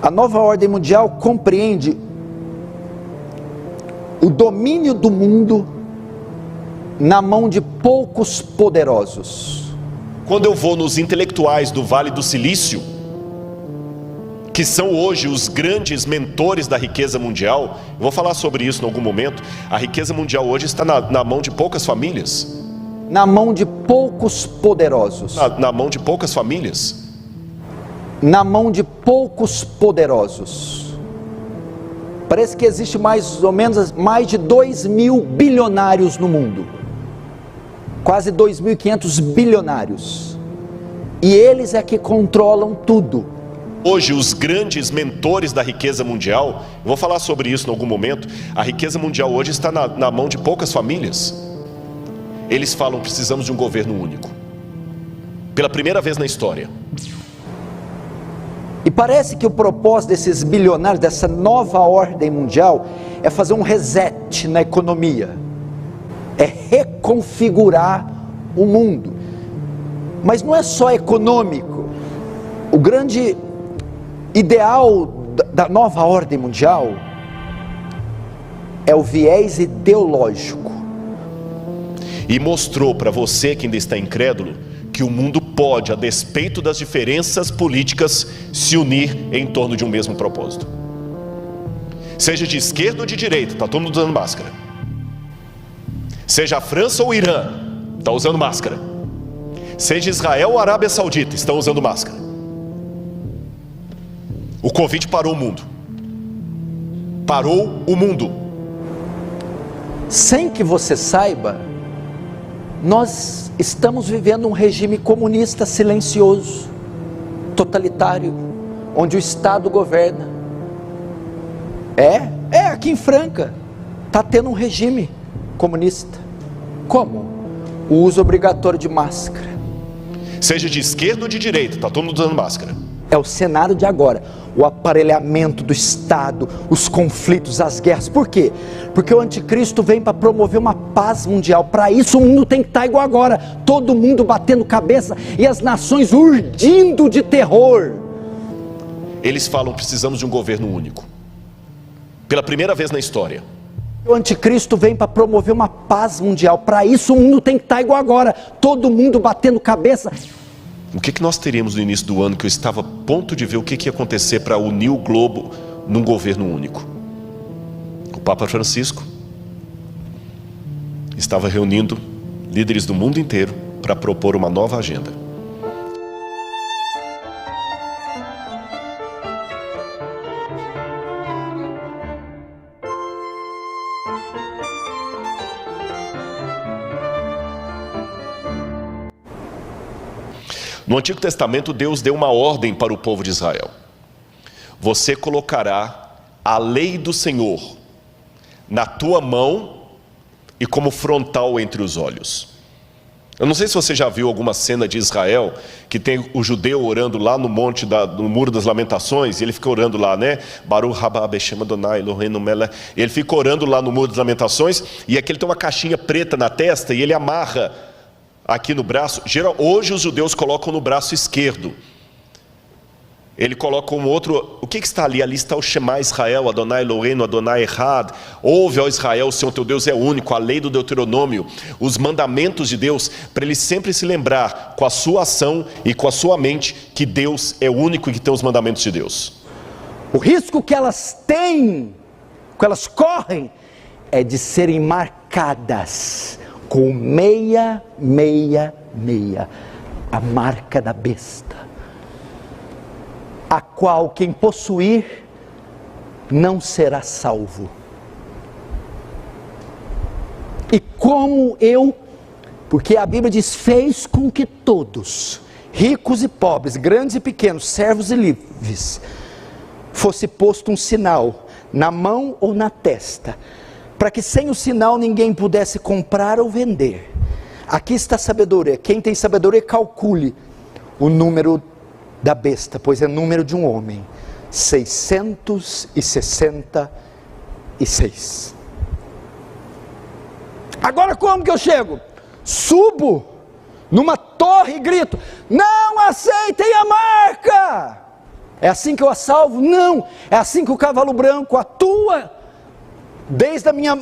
A nova ordem mundial compreende o domínio do mundo na mão de poucos poderosos. Quando eu vou nos intelectuais do Vale do Silício, que são hoje os grandes mentores da riqueza mundial, eu vou falar sobre isso em algum momento. A riqueza mundial hoje está na mão de poucas famílias. Na mão de poucos poderosos. Na mão de poucas famílias. Na mão de poucos poderosos. Parece que existe mais ou menos mais de 2.000 bilionários no mundo. Quase 2.500 bilionários. E eles é que controlam tudo. Hoje os grandes mentores da riqueza mundial, eu vou falar sobre isso em algum momento. A riqueza mundial hoje está na mão de poucas famílias. Eles falam: precisamos de um governo único. Pela primeira vez na história. E parece que o propósito desses bilionários, dessa nova ordem mundial, é fazer um reset na economia. É reconfigurar o mundo. Mas não é só econômico. O grande ideal da nova ordem mundial é o viés ideológico. E mostrou para você que ainda está incrédulo que o mundo pode, a despeito das diferenças políticas, se unir em torno de um mesmo propósito. Seja de esquerda ou de direita, está todo mundo usando máscara. Seja a França ou o Irã, está usando máscara. Seja Israel ou Arábia Saudita, estão usando máscara. O Covid parou o mundo. Parou o mundo. Sem que você saiba, nós estamos vivendo um regime comunista silencioso, totalitário, onde o Estado governa. Aqui em Franca está tendo um regime comunista. Como? O uso obrigatório de máscara. Seja de esquerda ou de direita, está todo mundo usando máscara. É o cenário de agora, o aparelhamento do Estado, os conflitos, as guerras. Por quê? Porque o anticristo vem para promover uma paz mundial. Para isso o mundo tem que estar igual agora, todo mundo batendo cabeça e as nações urdindo de terror. Eles falam: precisamos de um governo único. Pela primeira vez na história. O anticristo vem para promover uma paz mundial. Para isso o mundo tem que estar igual agora, todo mundo batendo cabeça. O que nós teríamos no início do ano, que eu estava a ponto de ver o que ia acontecer para unir o globo num governo único? O Papa Francisco estava reunindo líderes do mundo inteiro para propor uma nova agenda. No Antigo Testamento, Deus deu uma ordem para o povo de Israel: você colocará a lei do Senhor na tua mão e como frontal entre os olhos. Eu não sei se você já viu alguma cena de Israel, que tem o judeu orando lá no monte, no Muro das Lamentações, e ele fica orando lá, né? Baruch haba Beshem Adonai Eloheinu melech. Ele fica orando lá no Muro das Lamentações, e aqui ele tem uma caixinha preta na testa, e ele amarra aqui no braço. Hoje os judeus colocam no braço esquerdo. Ele coloca um outro. O que está ali? Ali está o Shema Israel, Adonai Eloheinu, Adonai Echad. Ouve, ó Israel, o Senhor teu Deus é único. A lei do Deuteronômio, os mandamentos de Deus, para ele sempre se lembrar com a sua ação e com a sua mente que Deus é único e que tem os mandamentos de Deus. O risco que elas têm, que elas correm, é de serem marcadas com 666, a marca da besta, a qual quem possuir não será salvo. E como porque a Bíblia diz: fez com que todos, ricos e pobres, grandes e pequenos, servos e livres, fosse posto um sinal na mão ou na testa, para que sem o sinal ninguém pudesse comprar ou vender. Aqui está a sabedoria. Quem tem sabedoria, calcule o número da besta, pois é número de um homem: 666. Agora como que eu chego? Subo numa torre e grito: não aceitem a marca! É assim que eu a salvo? Não. É assim que o cavalo branco atua, desde a minha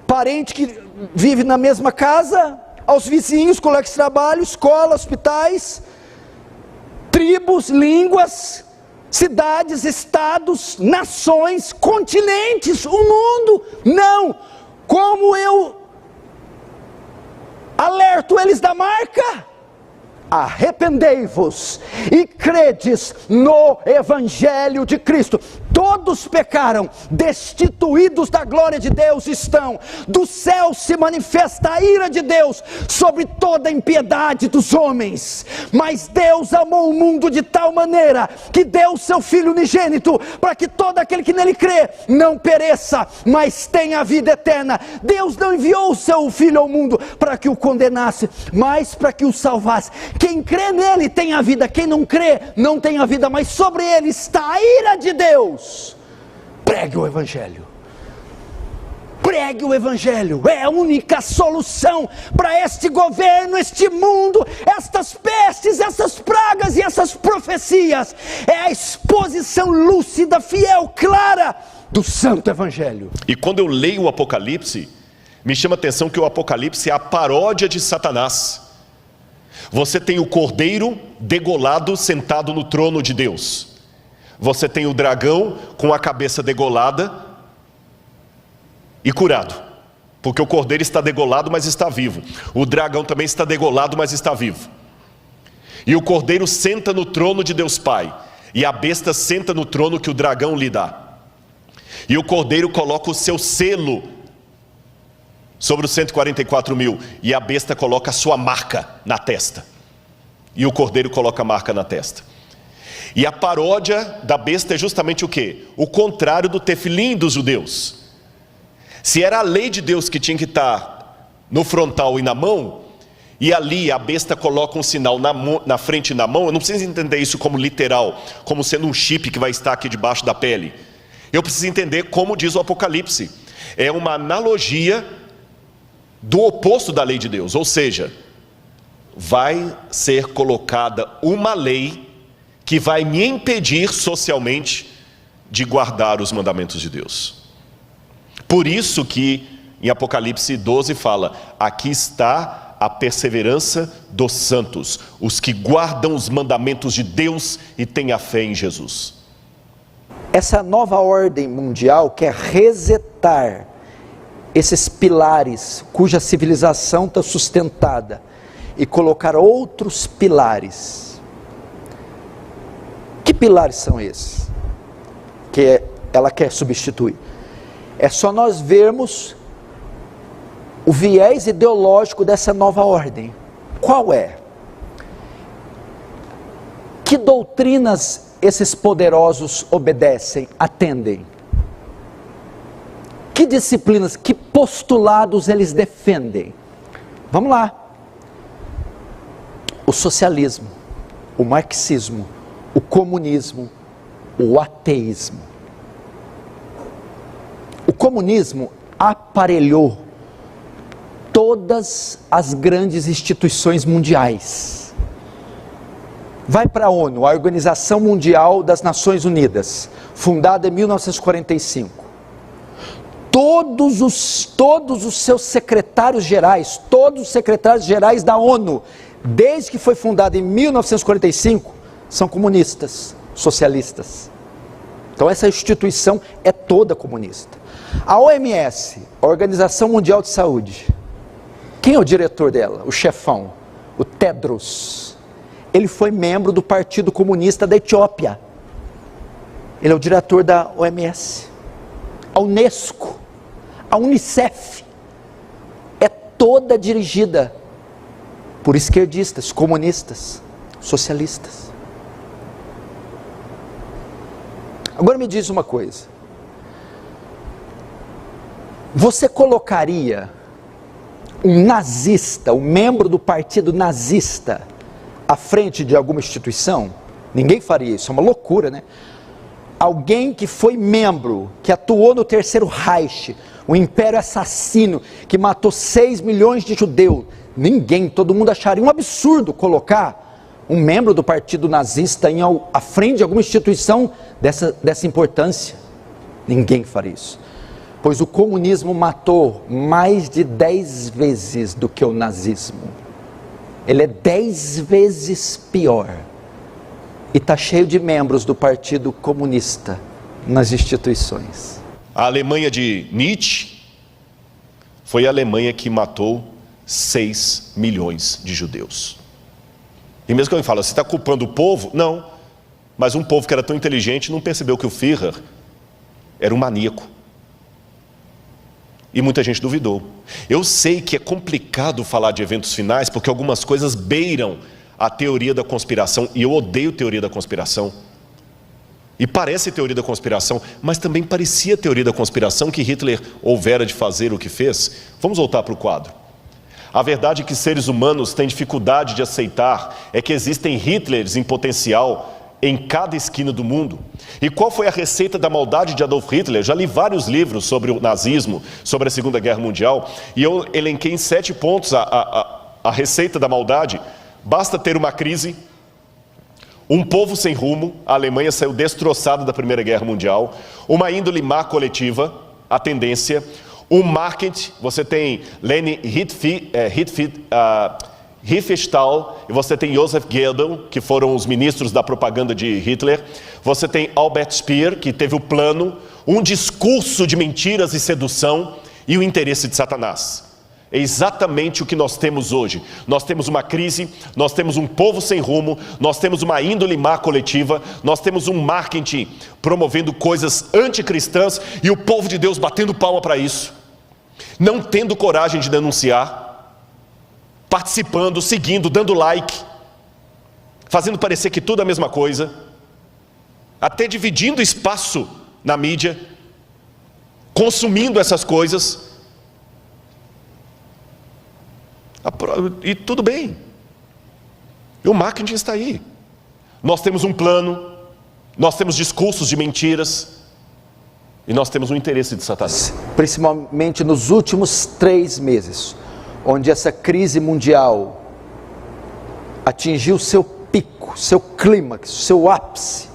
parente que vive na mesma casa, aos vizinhos, colegas de trabalho, escola, hospitais, tribos, línguas, cidades, estados, nações, continentes, o mundo. Não. Como eu alerto eles da marca? Arrependei-vos e credes no Evangelho de Cristo. Todos pecaram, destituídos da glória de Deus estão. Do céu se manifesta a ira de Deus sobre toda a impiedade dos homens. Mas Deus amou o mundo de tal maneira que deu o seu Filho unigênito, para que todo aquele que nele crê não pereça, mas tenha a vida eterna. Deus não enviou o seu Filho ao mundo para que o condenasse, mas para que o salvasse. Quem crê nele tem a vida, quem não crê não tem a vida, mas sobre ele está a ira de Deus. Pregue o Evangelho. Pregue o Evangelho. É a única solução para este governo, este mundo, estas pestes, essas pragas e essas profecias. É a exposição lúcida, fiel, clara do Santo Evangelho. E quando eu leio o Apocalipse, me chama a atenção que o Apocalipse é a paródia de Satanás. Você tem o cordeiro degolado sentado no trono de Deus. Você tem o dragão com a cabeça degolada e curado, porque o cordeiro está degolado, mas está vivo. O dragão também está degolado, mas está vivo. E o cordeiro senta no trono de Deus Pai, e a besta senta no trono que o dragão lhe dá. E o cordeiro coloca o seu selo sobre os 144 mil, e a besta coloca a sua marca na testa. E o cordeiro coloca a marca na testa. E a paródia da besta é justamente o quê? O contrário do tefilim dos judeus. Se era a lei de Deus que tinha que estar no frontal e na mão, e ali a besta coloca um sinal na frente e na mão, eu não preciso entender isso como literal, como sendo um chip que vai estar aqui debaixo da pele. Eu preciso entender como diz o Apocalipse. É uma analogia do oposto da lei de Deus, ou seja, vai ser colocada uma lei que vai me impedir socialmente de guardar os mandamentos de Deus. Por isso que em Apocalipse 12 fala: aqui está a perseverança dos santos, os que guardam os mandamentos de Deus e têm a fé em Jesus. Essa nova ordem mundial quer resetar esses pilares cuja civilização está sustentada e colocar outros pilares. Que pilares são esses que ela quer substituir? É só nós vermos o viés ideológico dessa nova ordem. Qual é? Que doutrinas esses poderosos obedecem, atendem? Que disciplinas, que postulados eles defendem? Vamos lá. O socialismo, o marxismo, o comunismo, o ateísmo. O comunismo aparelhou todas as grandes instituições mundiais. Vai para a ONU, a Organização Mundial das Nações Unidas, fundada em 1945. Todos os seus secretários gerais, todos os secretários gerais da ONU, desde que foi fundada em 1945, são comunistas, socialistas. Então essa instituição é toda comunista. A OMS, a Organização Mundial de Saúde, quem é o diretor dela? O chefão, o Tedros. Ele foi membro do Partido Comunista da Etiópia. Ele é o diretor da OMS. A Unesco, a Unicef, é toda dirigida por esquerdistas, comunistas, socialistas. Agora me diz uma coisa. Você colocaria um nazista, um membro do partido nazista, à frente de alguma instituição? Ninguém faria isso, é uma loucura, né? Alguém que foi membro, que atuou no Terceiro Reich, o império assassino, que matou 6 milhões de judeus. Ninguém, todo mundo acharia um absurdo colocar um membro do partido nazista à frente de alguma instituição dessa importância? Ninguém faria isso. Pois o comunismo matou mais de 10 vezes do que o nazismo. Ele é 10 vezes pior. E está cheio de membros do Partido Comunista nas instituições. A Alemanha de Nietzsche foi a Alemanha que matou 6 milhões de judeus. E mesmo que alguém fala, você está culpando o povo? Não, mas um povo que era tão inteligente não percebeu que o Führer era um maníaco. E muita gente duvidou. Eu sei que é complicado falar de eventos finais, porque algumas coisas beiram a teoria da conspiração, e eu odeio teoria da conspiração. E parece teoria da conspiração, mas também parecia teoria da conspiração que Hitler houvera de fazer o que fez. Vamos voltar para o quadro. A verdade que seres humanos têm dificuldade de aceitar é que existem Hitlers em potencial em cada esquina do mundo. E qual foi a receita da maldade de Adolf Hitler? Já li vários livros sobre o nazismo, sobre a Segunda Guerra Mundial, e eu elenquei em 7 pontos a receita da maldade. Basta ter uma crise, um povo sem rumo, a Alemanha saiu destroçada da Primeira Guerra Mundial, uma índole má coletiva, a tendência, um marketing, você tem Leni Riefenstahl e você tem Joseph Goebbels, que foram os ministros da propaganda de Hitler, você tem Albert Speer, que teve o plano, um discurso de mentiras e sedução e o interesse de Satanás. É exatamente o que nós temos hoje. Nós temos uma crise, nós temos um povo sem rumo, nós temos uma índole má coletiva, nós temos um marketing promovendo coisas anticristãs e o povo de Deus batendo palma para isso, não tendo coragem de denunciar, participando, seguindo, dando like, fazendo parecer que tudo é a mesma coisa, até dividindo espaço na mídia, consumindo essas coisas. E tudo bem, e o marketing está aí. Nós temos um plano, nós temos discursos de mentiras, e nós temos um interesse de Satanás. Principalmente nos últimos 3 meses, onde essa crise mundial atingiu seu pico, seu clímax, seu ápice.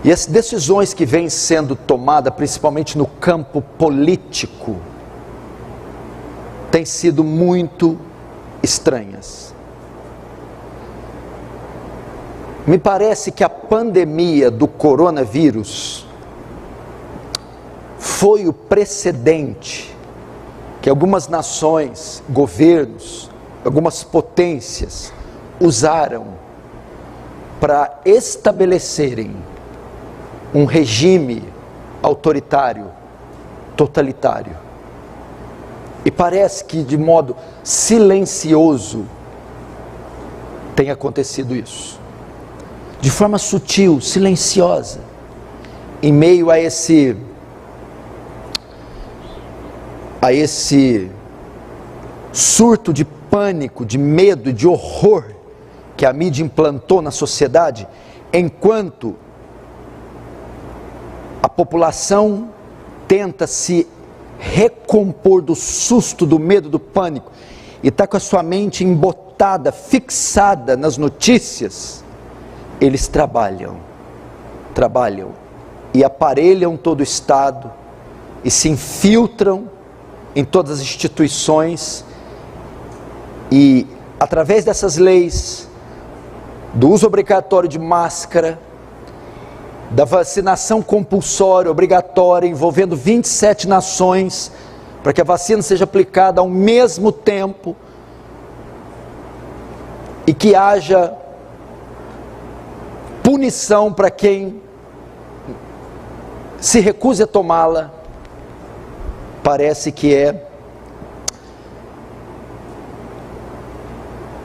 E as decisões que vêm sendo tomadas, principalmente no campo político, têm sido muito estranhas. Me parece que a pandemia do coronavírus foi o precedente que algumas nações, governos, algumas potências usaram para estabelecerem um regime autoritário, totalitário. E parece que de modo silencioso tem acontecido isso. De forma sutil, silenciosa, em meio a esse surto de pânico, de medo, de horror que a mídia implantou na sociedade, enquanto a população tenta se recompor do susto, do medo, do pânico, e está com a sua mente embotada, fixada nas notícias, eles trabalham e aparelham todo o Estado e se infiltram em todas as instituições e, através dessas leis, do uso obrigatório de máscara, da vacinação compulsória, obrigatória, envolvendo 27 nações, para que a vacina seja aplicada ao mesmo tempo e que haja punição para quem se recuse a tomá-la. Parece que é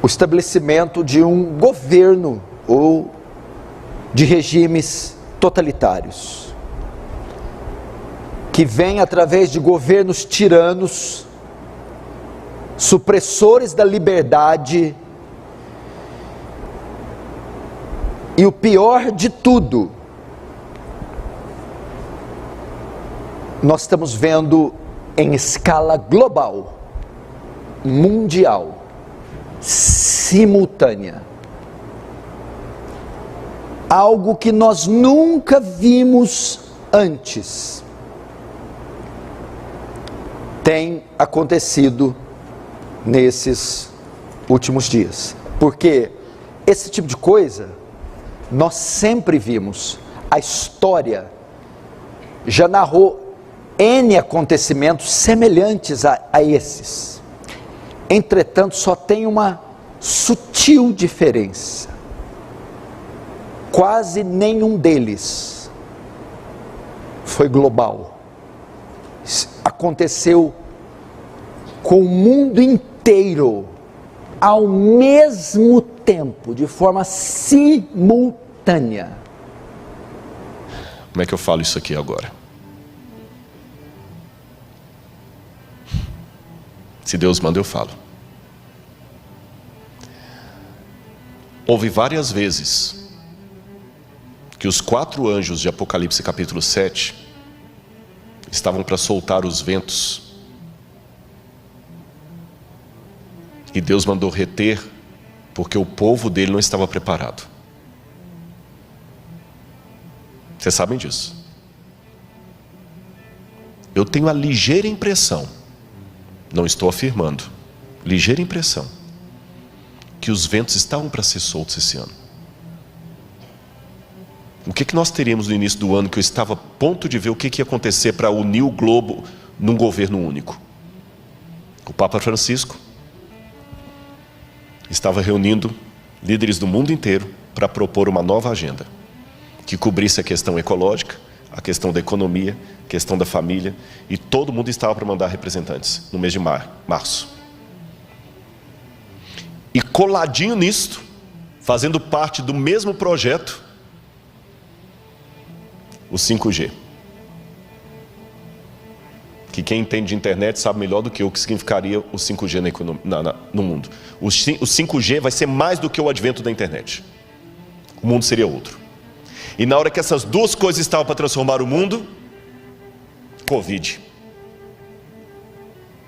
o estabelecimento de um governo ou de regimes totalitários, que vem através de governos tiranos, supressores da liberdade, e o pior de tudo, nós estamos vendo em escala global, mundial, simultânea. Algo que nós nunca vimos antes tem acontecido nesses últimos dias. Porque esse tipo de coisa nós sempre vimos. A história já narrou N acontecimentos semelhantes a esses. Entretanto, só tem uma sutil diferença. Quase nenhum deles foi global. Aconteceu com o mundo inteiro ao mesmo tempo, de forma simultânea. Como é que eu falo isso aqui agora? Se Deus manda, eu falo. Houve várias vezes que os 4 anjos de Apocalipse capítulo 7 estavam para soltar os ventos. E Deus mandou reter, porque o povo dele não estava preparado. Vocês sabem disso. Eu tenho a ligeira impressão, não estou afirmando, ligeira impressão, que os ventos estavam para ser soltos esse ano. O que nós teríamos no início do ano, que eu estava a ponto de ver o que ia acontecer para unir o globo num governo único? O Papa Francisco estava reunindo líderes do mundo inteiro para propor uma nova agenda, que cobrisse a questão ecológica, a questão da economia, a questão da família, e todo mundo estava para mandar representantes no mês de março. E coladinho nisto, fazendo parte do mesmo projeto, o 5G. Que quem entende de internet sabe melhor do que eu o que significaria o 5G no mundo. O 5G vai ser mais do que o advento da internet. O mundo seria outro. E na hora que essas duas coisas estavam para transformar o mundo, Covid.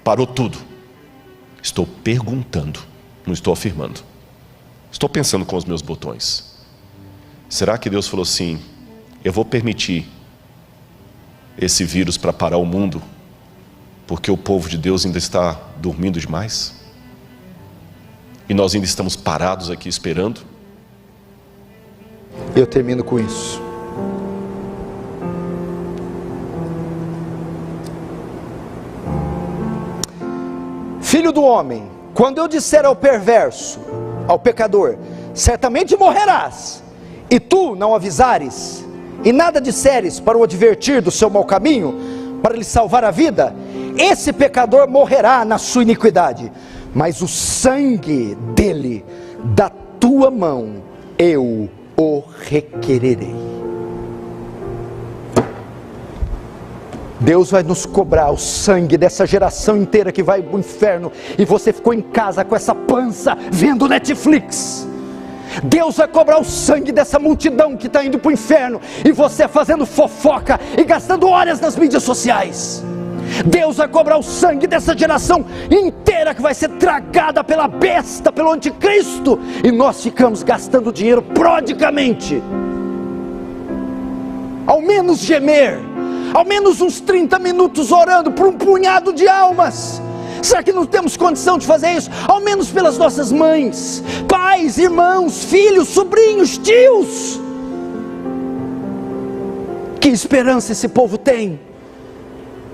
Parou tudo. Estou perguntando, não estou afirmando. Estou pensando com os meus botões. Será que Deus falou assim: eu vou permitir esse vírus para parar o mundo, porque o povo de Deus ainda está dormindo demais? E nós ainda estamos parados aqui esperando? Eu termino com isso. Filho do homem, quando eu disser ao perverso, ao pecador, certamente morrerás, e tu não avisares, e nada disseres para o advertir do seu mau caminho, para lhe salvar a vida, esse pecador morrerá na sua iniquidade, mas o sangue dele, da tua mão, eu o requererei. Deus vai nos cobrar o sangue dessa geração inteira que vai para o inferno, e você ficou em casa com essa pança vendo Netflix. Deus vai cobrar o sangue dessa multidão que está indo para o inferno, e você fazendo fofoca e gastando horas nas mídias sociais. Deus vai cobrar o sangue dessa geração inteira que vai ser tragada pela besta, pelo anticristo, e nós ficamos gastando dinheiro prodigamente. Ao menos gemer, ao menos uns 30 minutos orando por um punhado de almas. Será que não temos condição de fazer isso? Ao menos pelas nossas mães, pais, irmãos, filhos, sobrinhos, tios. Que esperança esse povo tem?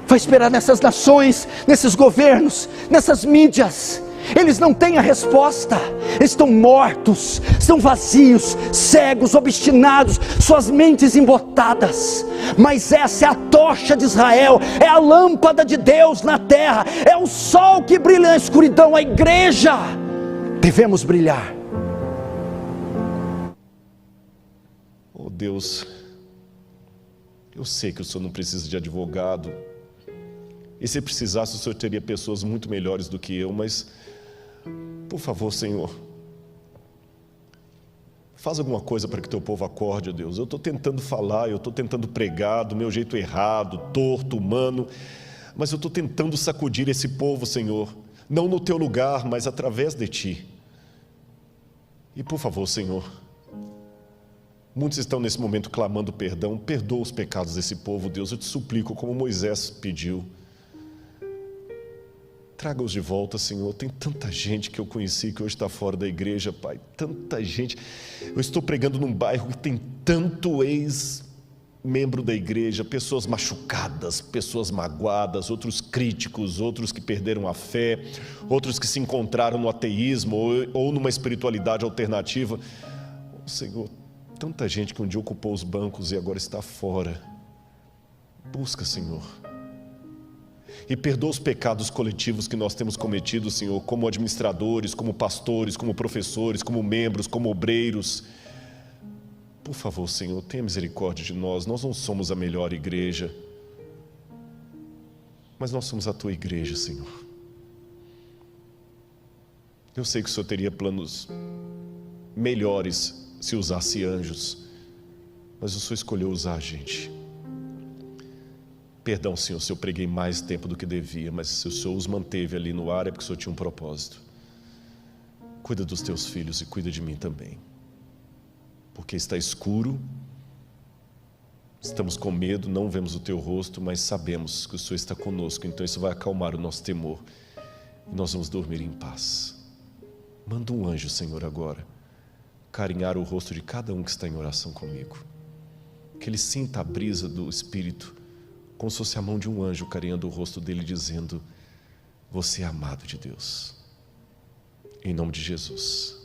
Vai esperar nessas nações, nesses governos, nessas mídias. Eles não têm a resposta. Eles estão mortos, estão vazios, cegos, obstinados, suas mentes embotadas. Mas essa é a tocha de Israel, é a lâmpada de Deus na terra, é o sol que brilha na escuridão. A igreja, devemos brilhar. Oh Deus, eu sei que o Senhor não precisa de advogado, e se precisasse, o Senhor teria pessoas muito melhores do que eu, mas, por favor, Senhor, faz alguma coisa para que teu povo acorde, ó Deus. Eu estou tentando falar, eu estou tentando pregar do meu jeito errado, torto, humano, mas eu estou tentando sacudir esse povo, Senhor, não no teu lugar, mas através de Ti. E por favor, Senhor, muitos estão nesse momento clamando perdão. Perdoa os pecados desse povo, Deus, eu te suplico, como Moisés pediu. Traga-os de volta, Senhor. Tem tanta gente que eu conheci que hoje está fora da igreja, Pai. Tanta gente. Eu estou pregando num bairro que tem tanto ex-membro da igreja, pessoas machucadas, pessoas magoadas, outros críticos, outros que perderam a fé, outros que se encontraram no ateísmo ou numa espiritualidade alternativa. Oh, Senhor, tanta gente que um dia ocupou os bancos e agora está fora. Busca, Senhor. E perdoa os pecados coletivos que nós temos cometido, Senhor, como administradores, como pastores, como professores, como membros, como obreiros. Por favor, Senhor, tenha misericórdia de nós. Nós não somos a melhor igreja, mas nós somos a Tua igreja, Senhor. Eu sei que o Senhor teria planos melhores se usasse anjos, mas o Senhor escolheu usar a gente. Perdão, Senhor, se eu preguei mais tempo do que devia, mas se o Senhor os manteve ali no ar é porque o Senhor tinha um propósito. Cuida dos Teus filhos e cuida de mim também. Porque está escuro, estamos com medo, não vemos o Teu rosto, mas sabemos que o Senhor está conosco, então isso vai acalmar o nosso temor e nós vamos dormir em paz. Manda um anjo, Senhor, agora, carinhar o rosto de cada um que está em oração comigo. Que ele sinta a brisa do Espírito, como se fosse a mão de um anjo carinhando o rosto dele, dizendo: você é amado de Deus. Em nome de Jesus.